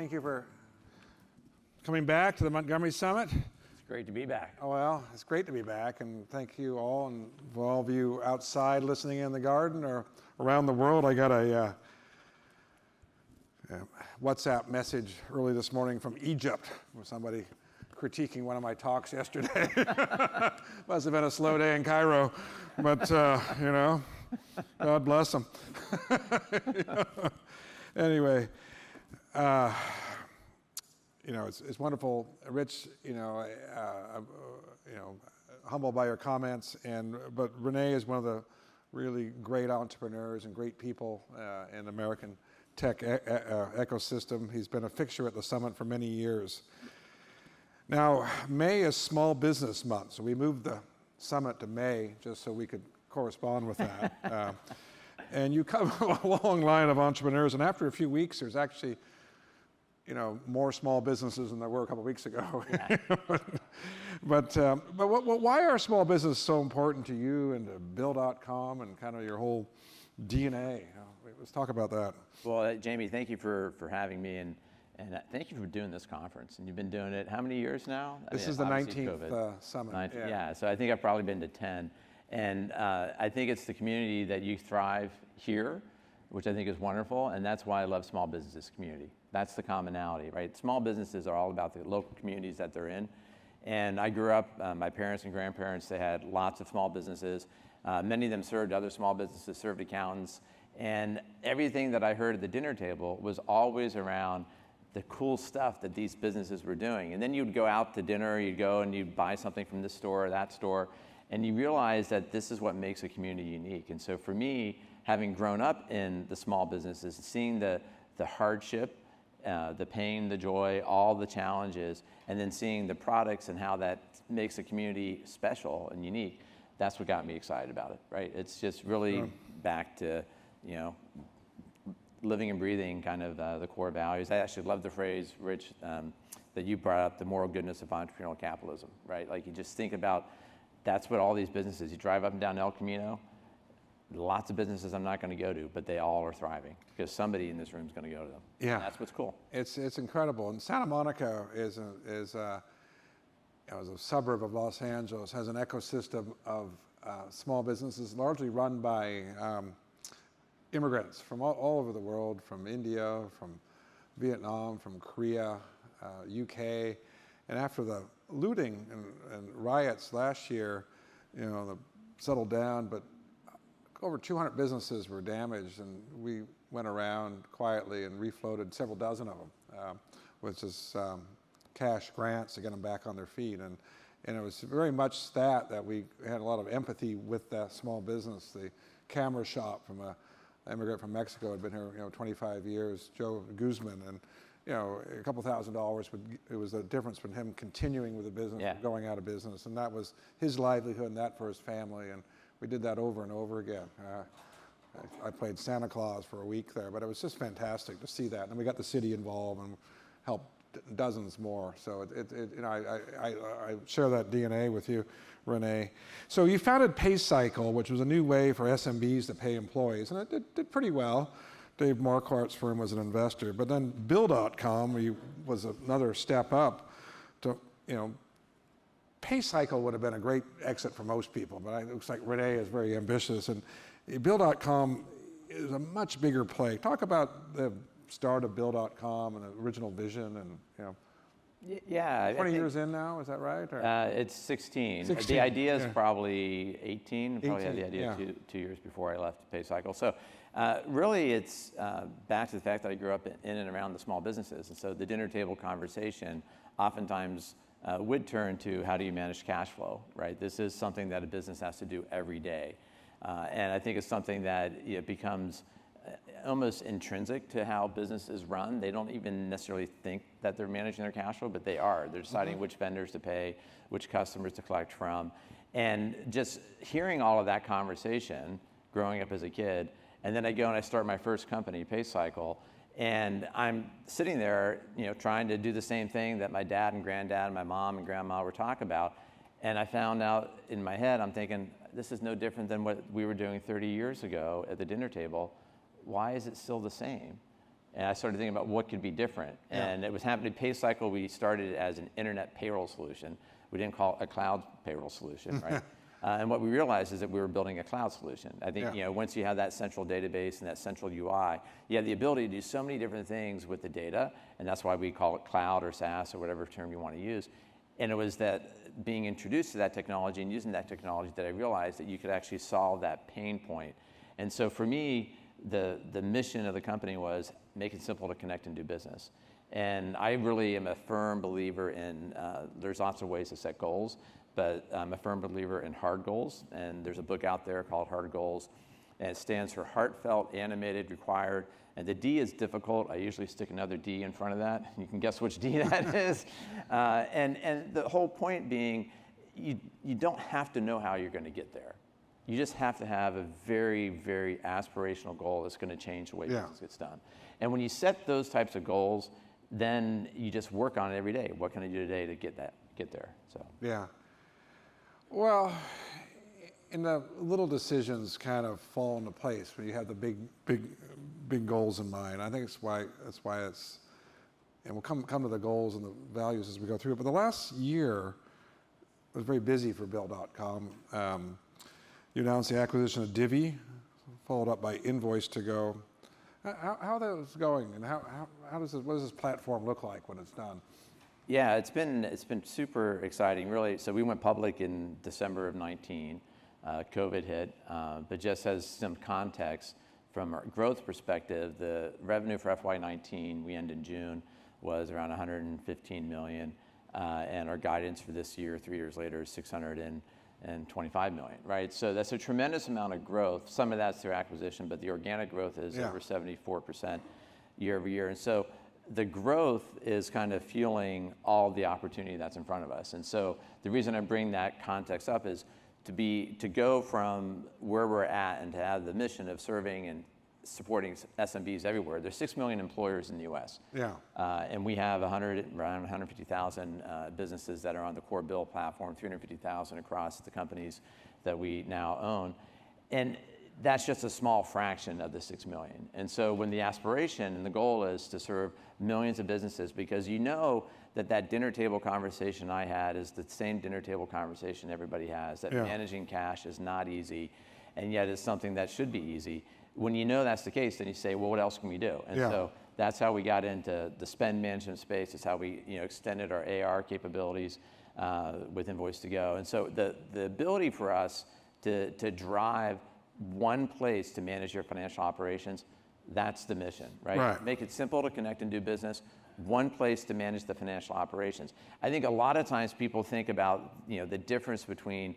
Thank you for coming back to the Montgomery Summit. It's great to be back. Oh, well, it's great to be back, and thank you all, and for all of you outside listening in the garden or around the world. I got a WhatsApp message early this morning from Egypt with somebody critiquing one of my talks yesterday. Must have been a slow day in Cairo, but you know, God bless them. Anyway, you know, it's wonderful, Rich. You know, humbled by your comments, but René is one of the really great entrepreneurs and great people in the American tech ecosystem. He's been a fixture at the summit for many years. Now, May is Small Business Month, so we moved the summit to May just so we could correspond with that. And you cover a long line of entrepreneurs, and after a few weeks, there's actually, you know, more small businesses than there were a couple of weeks ago. Yeah. but why are small businesses so important to you and to Bill.com and kind of your whole DNA? Let's talk about that. Well, Jamie, thank you for having me, and thank you for doing this conference. And you've been doing it how many years now? This is the 19th summit. Yeah, so I think I've probably been to 10. And I think it's the community that you thrive here, which I think is wonderful, and that's why I love small businesses community. That's the commonality, right? Small businesses are all about the local communities that they're in. And I grew up, my parents and grandparents, they had lots of small businesses. Many of them served other small businesses, served accountants, and everything that I heard at the dinner table was always around the cool stuff that these businesses were doing. And then you'd go out to dinner, you'd go and you'd buy something from this store or that store, and you realize that this is what makes a community unique. And so for me, having grown up in the small businesses, seeing the hardship, the pain, the joy, all the challenges, and then seeing the products and how that makes a community special and unique, that's what got me excited about it, right? It's just really back to, you know, living and breathing kind of the core values. I actually love the phrase, Rich, that you brought up, the moral goodness of entrepreneurial capitalism, right? Like you just think about, that's what all these businesses, you drive up and down El Camino, lots of businesses I'm not going to go to, but they all are thriving because somebody in this room is going to go to them. Yeah, and that's what's cool. It's incredible. And Santa Monica is a suburb of Los Angeles, has an ecosystem of small businesses largely run by immigrants from all over the world, from India, from Vietnam, from Korea, UK, and after the looting and riots last year, you know, they settled down, but over 200 businesses were damaged, and we went around quietly and refloated several dozen of them with just cash grants to get them back on their feet. And it was very much that we had a lot of empathy with that small business. The camera shop from an immigrant from Mexico had been here, you know, 25 years, Joe Guzman, and you know, a couple $1,000s, it was the difference between him continuing with the business and going out of business, and that was his livelihood and that for his family, and we did that over and over again. I played Santa Claus for a week there, but it was just fantastic to see that, and we got the city involved and helped dozens more. So you know, I share that DNA with you, René. So you founded PayCycle, which was a new way for SMBs to pay employees, and it did pretty well. Dave Marquardt's firm was an investor, but then Bill.com was another step up to, you know, PayCycle would have been a great exit for most people, but it looks like René is very ambitious, and Bill.com is a much bigger play. Talk about the start of Bill.com and the original vision, and you know. Yeah. 20 years in now, is that right? Or? It's 16. 16. The idea is probably 18. Probably 18, had the idea 2 years before I left PayCycle. So really it's back to the fact that I grew up in and around the small businesses. And so the dinner table conversation oftentimes would turn to how do you manage cash flow, right? This is something that a business has to do every day. And I think it's something that becomes almost intrinsic to how businesses run. They don't even necessarily think that they're managing their cash flow, but they are. They're deciding which vendors to pay, which customers to collect from. And just hearing all of that conversation growing up as a kid, and then I go and I start my first company, PayCycle, and I'm sitting there, you know, trying to do the same thing that my dad and granddad and my mom and grandma were talking about. And I found out in my head, I'm thinking, this is no different than what we were doing 30 years ago at the dinner table. Why is it still the same? And I started thinking about what could be different. Yeah. And it was happening. PayCycle, we started as an internet payroll solution. We didn't call it a cloud payroll solution, right? And what we realized is that we were building a cloud solution. I think, Yeah. once you have that central database and that central UI, you have the ability to do so many different things with the data, and that's why we call it cloud or SaaS or whatever term you want to use. And it was that being introduced to that technology and using that technology that I realized that you could actually solve that pain point. And so for me, the mission of the company was make it simple to connect and do business. And I really am a firm believer in, there's lots of ways to set goals, but I'm a firm believer in hard goals. And there's a book out there called Hard Goals, and it stands for heartfelt, animated, required. And the D is difficult. I usually stick another D in front of that. You can guess which D that is. And the whole point being, you don't have to know how you're going to get there. You just have to have a very, very aspirational goal that's going to change the way business gets done. And when you set those types of goals, then you just work on it every day. What can I do today to get there? So. Yeah. Well, and the little decisions kind of fall into place when you have the big goals in mind. I think that's why it's, and we'll come to the goals and the values as we go through it. But the last year was very busy for Bill.com. You announced the acquisition of Divvy, followed up by Invoice2Go. How are those going, and what does this platform look like when it's done? Yeah, it's been super exciting, really. So we went public in December of 19. COVID hit, but just as some context, from a growth perspective, the revenue for FY19, we end in June, was around 115 million, and our guidance for this year, 3 years later, is 625 million, right? So that's a tremendous amount of growth. Some of that's through acquisition, but the organic growth is over 74% year over year. And so the growth is kind of fueling all the opportunity that's in front of us. And so the reason I bring that context up is to go from where we're at and to have the mission of serving and supporting SMBs everywhere. There's 6 million employers in the U.S. Yeah. And we have around 150,000 businesses that are on the core Bill platform, 350,000 across the companies that we now own. And that's just a small fraction of the 6 million. And so when the aspiration and the goal is to serve millions of businesses, because that dinner table conversation I had is the same dinner table conversation everybody has, that managing cash is not easy, and yet it's something that should be easy. When you know that's the case, then you say, well, what else can we do? And so that's how we got into the spend management space. It's how we extended our AR capabilities with Invoice2Go. And so the ability for us to drive one place to manage your financial operations, that's the mission, right? Make it simple to connect and do business, one place to manage the financial operations. I think a lot of times people think about the difference between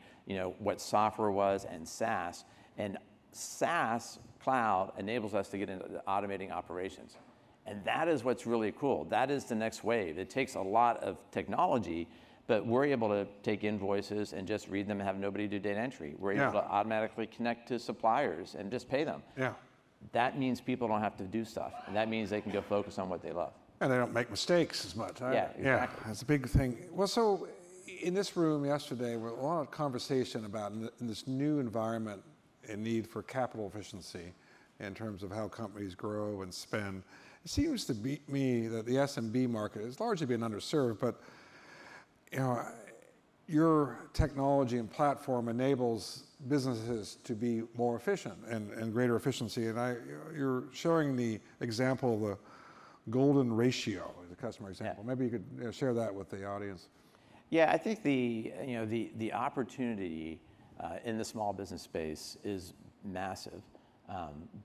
what software was and SaaS. And SaaS cloud enables us to get into automating operations. And that is what's really cool. That is the next wave. It takes a lot of technology, but we're able to take invoices and just read them and have nobody do data entry. We're able to automatically connect to suppliers and just pay them. Yeah. That means people don't have to do stuff. And that means they can go focus on what they love. And they don't make mistakes as much. Yeah, exactly. Yeah, that's a big thing. Well, so in this room yesterday, there was a lot of conversation about in this new environment and need for capital efficiency in terms of how companies grow and spend. It seems to me that the SMB market has largely been underserved, but your technology and platform enables businesses to be more efficient and greater efficiency. And you're showing the example of the golden ratio as a customer example. Maybe you could share that with the audience. Yeah, I think the opportunity in the small business space is massive,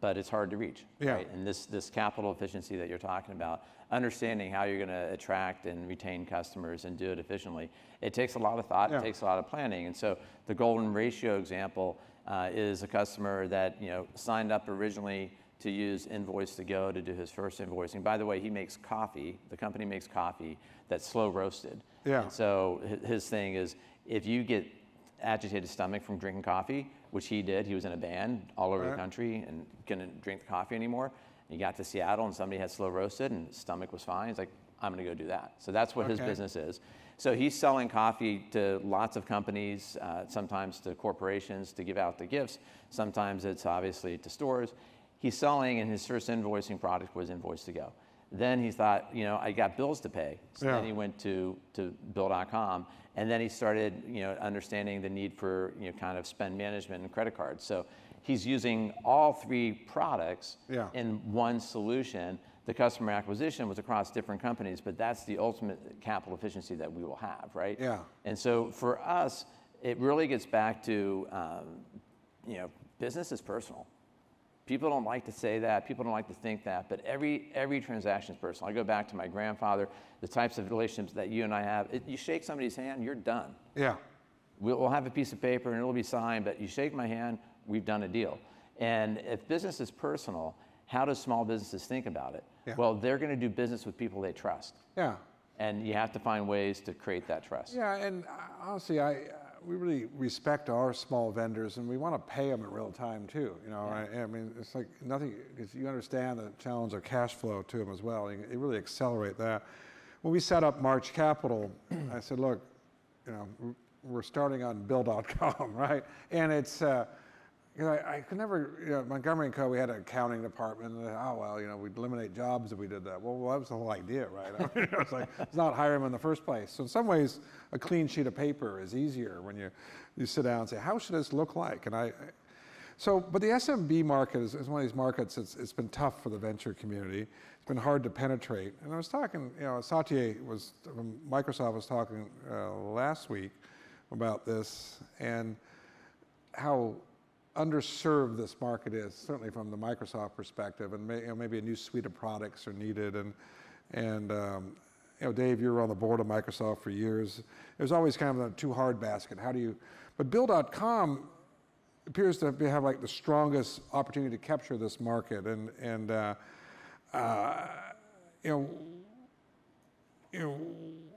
but it's hard to reach. Right? And this capital efficiency that you're talking about, understanding how you're going to attract and retain customers and do it efficiently, it takes a lot of thought. It takes a lot of planning. And so the golden ratio example is a customer that signed up originally to use Invoice2Go to do his first invoicing. By the way, he makes coffee. The company makes coffee that's slow roasted. Yeah. And so his thing is, if you get agitated stomach from drinking coffee, which he did, he was in a band all over the country and couldn't drink the coffee anymore. He got to Seattle and somebody had slow roasted and his stomach was fine. He's like, I'm going to go do that. So that's what his business is. So he's selling coffee to lots of companies, sometimes to corporations to give out the gifts. Sometimes it's obviously to stores. he's selling, and his first invoicing product was Invoice to Go. Then he thought, I got bills to pay. So then he went to Bill.com, and then he started, understanding the need for, kind of spend management and credit cards. So he's using all three products in one solution. The customer acquisition was across different companies, but that's the ultimate capital efficiency that we will have, right? Yeah. And so for us, it really gets back to, business is personal. People don't like to say that, people don't like to think that, but every transaction is personal. I go back to my grandfather, the types of relationships that you and I have. You shake somebody's hand, you're done. Yeah. We'll have a piece of paper and it'll be signed, but you shake my hand, we've done a deal. And if business is personal, how do small businesses think about it? Yeah. Well, they're going to do business with people they trust. Yeah. And you have to find ways to create that trust. Yeah, and honestly, we really respect our small vendors, and we want to pay them in real time too. I mean, it's like nothing, because you understand the challenge of cash flow to them as well. You really accelerate that. When we set up March Capital, I said, look, we're starting on Bill.com, right? And it's, I could never, Montgomery & Co., we had an accounting department, and we'd eliminate jobs if we did that. Well, that was the whole idea, right? I mean, it's like, let's not hire them in the first place. So in some ways, a clean sheet of paper is easier when you sit down and say, how should this look like? And but the SMB market is one of these markets, it's been tough for the venture community. It's been hard to penetrate. And I was talking, Satya from Microsoft was talking last week about this, and how underserved this market is, certainly from the Microsoft perspective, and maybe a new suite of products are needed. And Dave, you were on the board of Microsoft for years. It was always kind of a too hard basket. But Bill.com appears to have like the strongest opportunity to capture this market.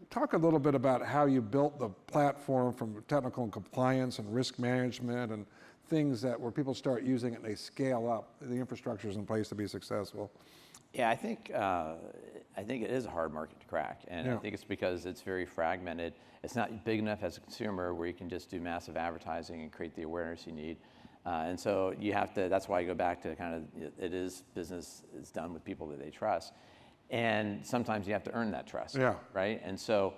Talk a little bit about how you built the platform from technical and compliance and risk management and things where people start using it and they scale up. The infrastructure is in place to be successful. Yeah, I think it is a hard market to crack, and I think it's because it's very fragmented. It's not big enough as a consumer where you can just do massive advertising and create the awareness you need. And so you have to. That's why I go back to kind of business is done with people that they trust, and sometimes you have to earn that trust. Yeah. Right. And so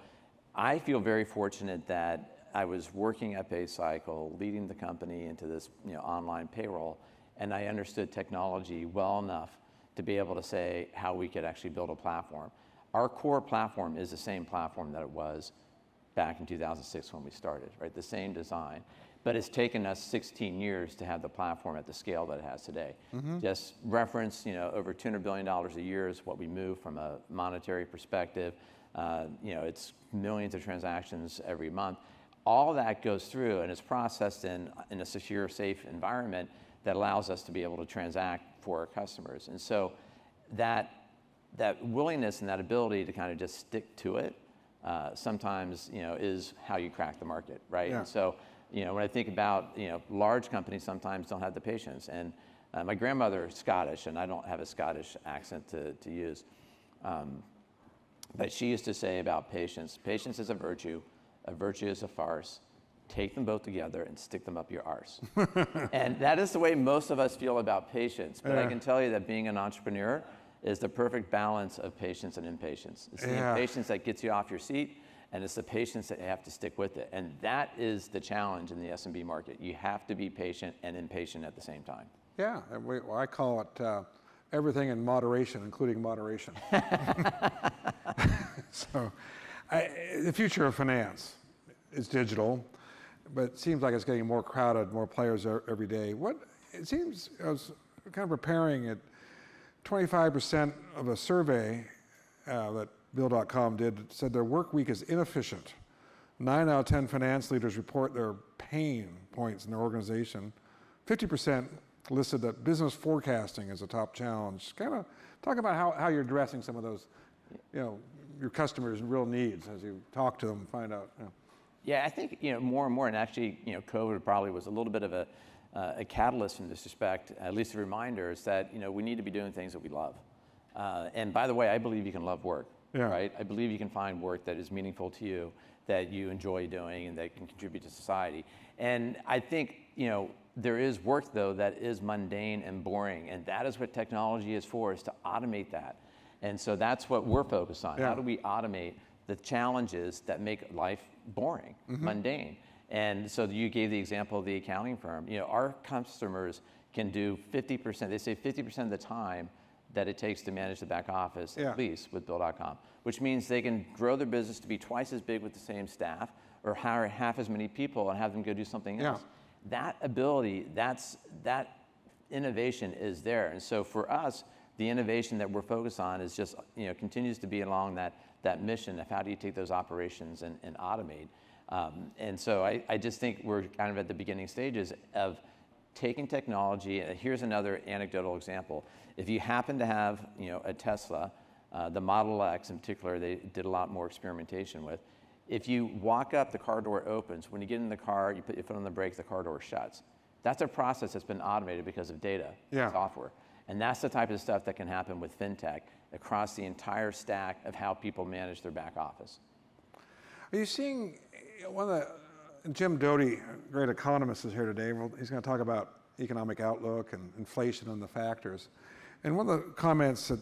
I feel very fortunate that I was working at PayCycle, leading the company into this online payroll, and I understood technology well enough to be able to say how we could actually build a platform. Our core platform is the same platform that it was back in 2006 when we started, right? The same design, but it's taken us 16 years to have the platform at the scale that it has today. Mm-hmm. Just reference, over $200 billion a year is what we move from a monetary perspective. It's millions of transactions every month. All that goes through and is processed in a secure, safe environment that allows us to be able to transact for our customers. And so that willingness and that ability to kind of just stick to it sometimes, is how you crack the market, right? Yeah. And so, when I think about, large companies sometimes don't have the patience. And my grandmother is Scottish, and I don't have a Scottish accent to use. But she used to say about patience is a virtue is a farce. Take them both together and stick them up your arse. And that is the way most of us feel about patience. But I can tell you that being an entrepreneur is the perfect balance of patience and impatience. It's the impatience that gets you off your seat, and it's the patience that you have to stick with it. And that is the challenge in the SMB market. You have to be patient and impatient at the same time. Yeah, and I call it everything in moderation, including moderation. So, the future of finance is digital, but it seems like it's getting more crowded, more players every day. It seems, I was kind of preparing it, 25% of a survey that Bill.com did said their work week is inefficient. 9 out of 10 finance leaders report their pain points in their organization. 50% listed that business forecasting is a top challenge. Kind of talk about how you're addressing some of those, your customers' real needs as you talk to them and find out. Yeah, I think more and more, and actually COVID probably was a little bit of a catalyst in this respect. At least a reminder is that we need to be doing things that we love. And by the way, I believe you can love work. Yeah. right? I believe you can find work that is meaningful to you, that you enjoy doing, and that can contribute to society. And I think, there is work though that is mundane and boring, and that is what technology is for, is to automate that. And so that's what we're focused on. Yeah. How do we automate the challenges that make life boring, mundane? And so you gave the example of the accounting firm. Our customers can do 50%, they say 50% of the time that it takes to manage the back office, Yeah. at least with Bill.com, which means they can grow their business to be twice as big with the same staff, or hire half as many people and have them go do something else. That ability, that innovation is there. And so for us, the innovation that we're focused on is just, continues to be along that mission of how do you take those operations and automate. And so I just think we're kind of at the beginning stages of taking technology. Here's another anecdotal example. If you happen to have, a Tesla, the Model X in particular, they did a lot more experimentation with. If you walk up, the car door opens. When you get in the car, you put your foot on the brake, the car door shuts. That's a process that's been automated because of data, software. And that's the type of stuff that can happen with fintech across the entire stack of how people manage their back office. Are you seeing Jim Doty, a great economist, is here today. Well, he's going to talk about economic outlook and inflation and the factors. And one of the comments that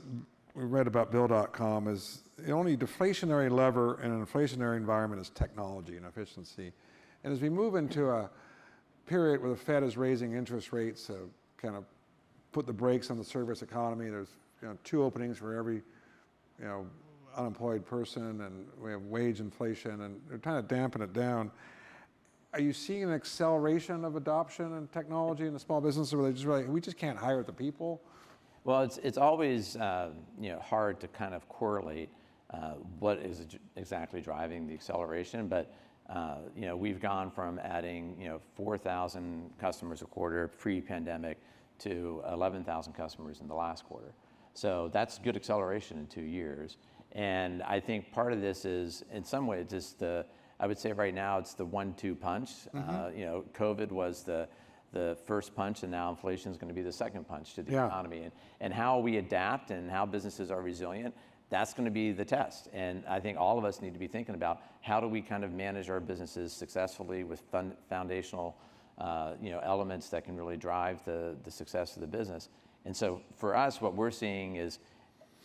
we read about Bill.com is the only deflationary lever in an inflationary environment is technology and efficiency. And as we move into a period where the Fed is raising interest rates to kind of put the brakes on the service economy, there's 2 openings for every unemployed person, and we have wage inflation, and they're trying to dampen it down. Are you seeing an acceleration of adoption and technology in the small businesses where we just can't hire the people? Well, it's always hard to kind of correlate what is exactly driving the acceleration, but we've gone from adding 4,000 customers a quarter pre-pandemic to 11,000 customers in the last quarter. So that's good acceleration in 2 years. And I think part of this is, in some ways, just I would say right now it's the 1-2 punch. COVID was the first punch, and now inflation is going to be the second punch to the economy. And how we adapt and how businesses are resilient, that's going to be the test. And I think all of us need to be thinking about how do we kind of manage our businesses successfully with foundational elements that can really drive the success of the business. And so for us, what we're seeing is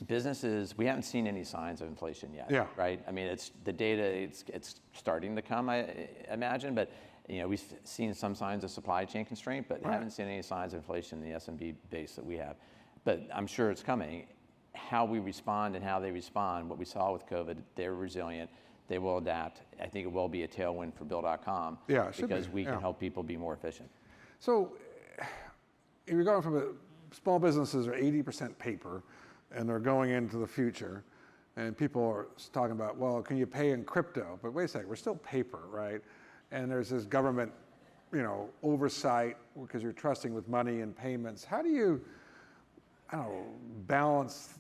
businesses, we haven't seen any signs of inflation yet, right? I mean, it's the data, it's starting to come, I imagine, but we've seen some signs of supply chain constraint, but haven't seen any signs of inflation in the SMB base that we have. But I'm sure it's coming. How we respond and how they respond, what we saw with COVID, they're resilient, they will adapt. I think it will be a tailwind for Bill.com because we can help people be more efficient. So if you're going from small businesses are 80% paper, and they're going into the future, and people are talking about, well, can you pay in crypto? But wait a second, we're still paper, right? And there's this government, oversight because you're trusting with money and payments. How do you, balance,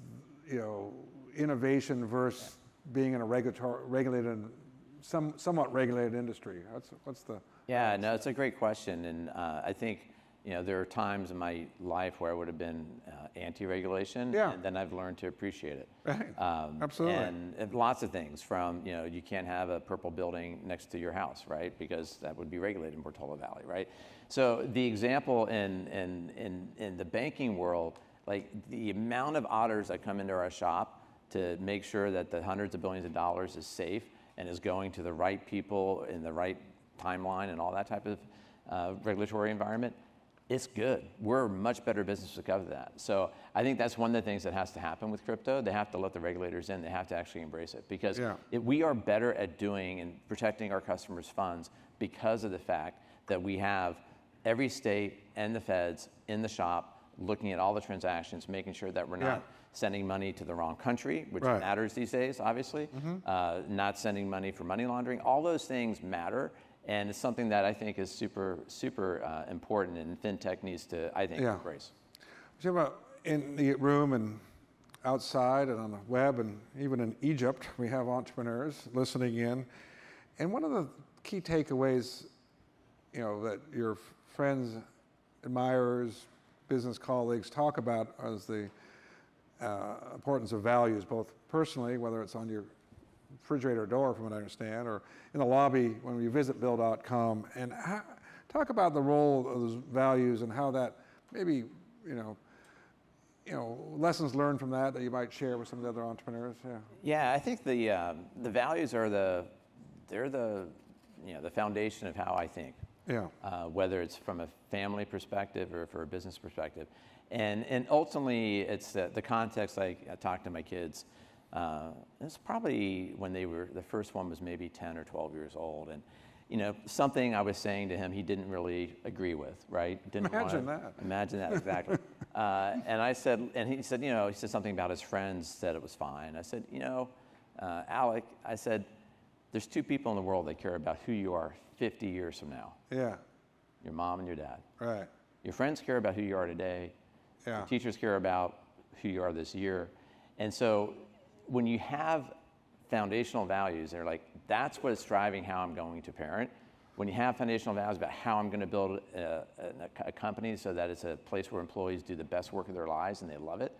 innovation versus being in a somewhat regulated industry? What's the? Yeah, no, it's a great question, and I think there are times in my life where I would have been anti-regulation, and then I've learned to appreciate it. Right. Absolutely. And lots of things from, you can't have a purple building next to your house, right? Because that would be regulated in Portola Valley, right? So the example in the banking world, like the amount of auditors that come into our shop to make sure that the hundreds of billions of dollars is safe and is going to the right people in the right timeline and all that type of regulatory environment, it's good. We're a much better business because of that. So I think that's one of the things that has to happen with crypto. They have to let the regulators in. They have to actually embrace it because we are better at doing and protecting our customers' funds because of the fact that we have every state and the feds in the shop looking at all the transactions, making sure that we're not sending money to the wrong country, which matters these days, obviously, not sending money for money laundering. All those things matter. And it's something that I think is super, super important, and fintech needs to, I think, embrace. In the room and outside and on the web and even in Egypt, we have entrepreneurs listening in. And one of the key takeaways, that your friends, admirers, business colleagues talk about is the importance of values, both personally, whether it's on your refrigerator door, from what I understand, or in the lobby when you visit Bill.com, and talk about the role of those values and how that maybe, lessons learned from that you might share with some of the other entrepreneurs. Yeah. Yeah, I think the values are the foundation of how I think. Yeah. Whether it's from a family perspective or for a business perspective. And ultimately, it's the context. I talk to my kids. It's probably when the first one was maybe 10 or 12 years old. And, something I was saying to him he didn't really agree with, right? Imagine that. Imagine that, exactly. And I said, and he said something about his friends said it was fine. I said, Alec, I said, there's two people in the world that care about who you are 50 years from now. Yeah. Your mom and your dad. Right. Your friends care about who you are today. Yeah. Your teachers care about who you are this year. And so when you have foundational values, they're like, that's what's driving how I'm going to parent. When you have foundational values about how I'm going to build a company so that it's a place where employees do the best work of their lives and they love it.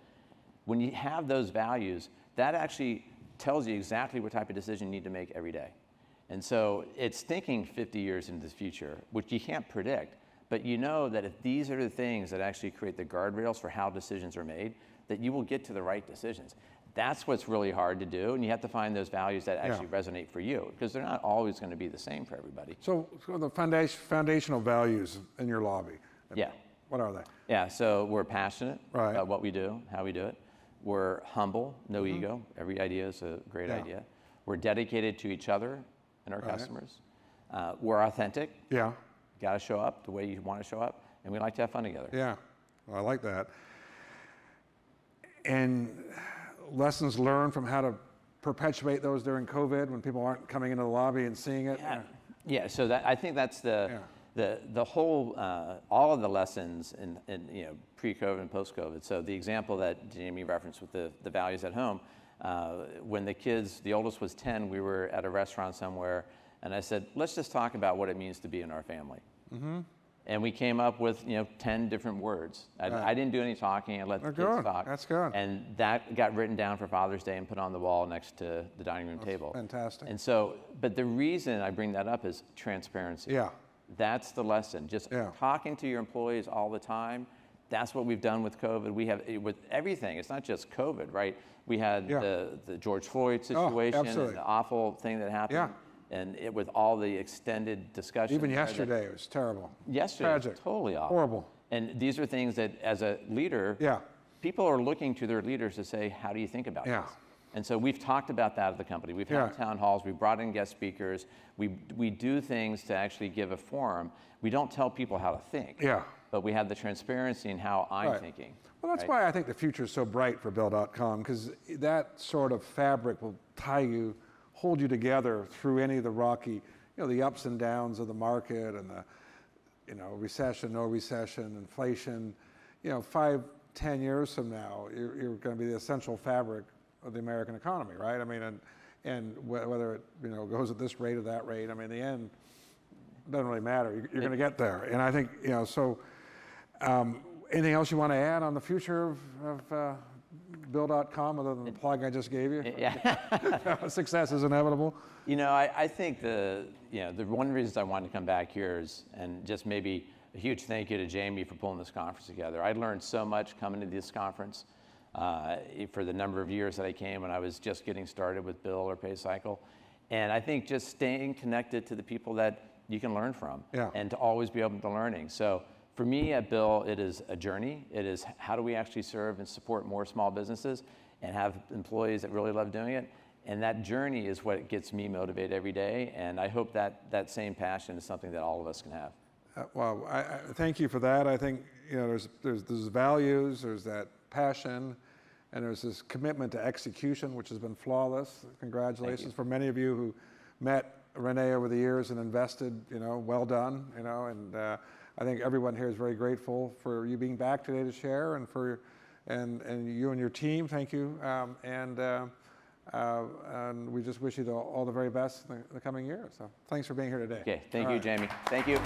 When you have those values, that actually tells you exactly what type of decision you need to make every day. And so it's thinking 50 years into the future, which you can't predict, but you know that if these are the things that actually create the guardrails for how decisions are made, that you will get to the right decisions. That's what's really hard to do, and you have to find those values that actually resonate for you, because they're not always going to be the same for everybody. So the foundational values in your lobby, Yeah. what are they? Yeah, so we're passionate Right. about what we do, how we do it. We're humble, no ego. Every idea is a great idea. We're dedicated to each other and our customers. We're authentic. Yeah. You got to show up the way you want to show up, and we like to have fun together. Yeah, well, I like that. And lessons learned from how to perpetuate those during COVID when people aren't coming into the lobby and seeing it. Yeah. So I think that's the whole all of the lessons in pre-COVID and post-COVID. So the example that Jamie referenced with the values at home, when the oldest was 10, we were at a restaurant somewhere, and I said, let's just talk about what it means to be in our family. Mm-hmm. And we came up with 10 different words. I didn't do any talking. I let the kids talk. That's good. And that got written down for Father's Day and put on the wall next to the dining room table. Fantastic. And so, but the reason I bring that up is transparency. Yeah. That's the lesson. Just talking to your employees all the time. That's what we've done with COVID. We have with everything. It's not just COVID, right? We had the George Floyd situation and the awful thing that happened. Yeah. And with all the extended discussion. Even yesterday, it was terrible. Yesterday, Tragic. Totally awful. Horrible. And these are things that, as a leader, people are looking to their leaders to say, how do you think about this? And so we've talked about that at the company. We've had town halls. We've brought in guest speakers. We do things to actually give a forum. We don't tell people how to think. But we have the transparency in how I'm thinking. Well, that's why I think the future is so bright for Bill.com, because that sort of fabric will hold you together through any of the rocky, the ups and downs of the market and the, recession, no recession, inflation. 5, 10 years from now, you're going to be the essential fabric of the American economy, right? I mean, and whether it, goes at this rate or that rate, I mean, in the end, it doesn't really matter. You're going to get there. And I think, so anything else you want to add on the future of Bill.com other than the plug I just gave you? Yeah. Success is inevitable. I think the one of the reasons I wanted to come back here is, and just maybe a huge thank you to Jamie for pulling this conference together. I learned so much coming to this conference for the number of years that I came when I was just getting started with Bill or PayCycle. And I think just staying connected to the people that you can learn from and to always be open to learning. So for me at Bill, it is a journey. It is how do we actually serve and support more small businesses and have employees that really love doing it. And that journey is what gets me motivated every day. And I hope that same passion is something that all of us can have. Well, I thank you for that. I think there's values, there's that passion, and there's this commitment to execution, which has been flawless. Congratulations for many of you who met René over the years and invested. Well done. And I think everyone here is very grateful for you being back today to share, and and you and your team. Thank you. And we just wish you all the very best in the coming year. So thanks for being here today. Okay, thank you, Jamie. Thank you.